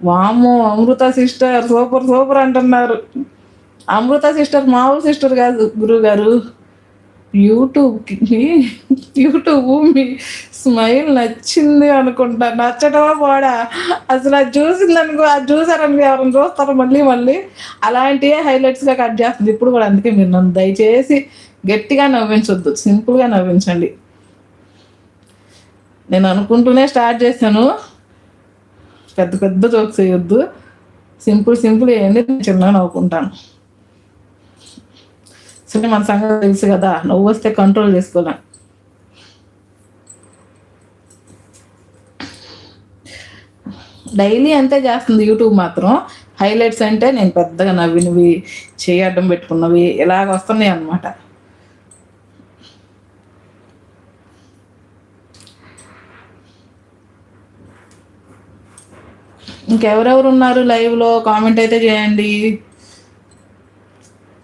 వామ్మో! అమృత sister super super అంటున్నారు. అమృత sister మామూలు సిస్టర్ కాదు గురువుగారు. యూట్యూబ్‌కి యూట్యూబ్ మీ స్మైల్ నచ్చింది అనుకుంటా. నచ్చటమా పాడా? అసలు అది చూసిందనుకో, అది చూసారనుకో ఎవరైనా చూస్తారా మళ్ళీ మళ్ళీ? అలాంటియే హైలైట్స్‌గా కట్ చేస్తది ఇప్పుడు కూడా. అందుకే మీరు నన్ను దయచేసి గట్టిగా నవ్వించొద్దు. సింపుల్‌గా నవ్వించండి. నేను అనుకుంటూనే స్టార్ట్ చేశాను. పెద్ద పెద్ద జోక్స్ ఎయొద్దు. సింపుల్ సింపుల్ ఎయండి. నేను చిన్నగా నవ్వుకుంటాను. సరే మన సంగతి తెలుసు కదా! నవ్వొస్తే కంట్రోల్ చేసుకోలేం. డైలీ అంతే చేస్తుంది యూట్యూబ్ మాత్రం. హైలైట్స్ అంటే నేను పెద్దగా నవ్వినవి, చెయ్యి అడ్డం పెట్టుకున్నవి ఇలాగ వస్తున్నాయి అనమాట. ఇంకెవరెవరు ఉన్నారు లైవ్‌లో కామెంట్ అయితే చేయండి.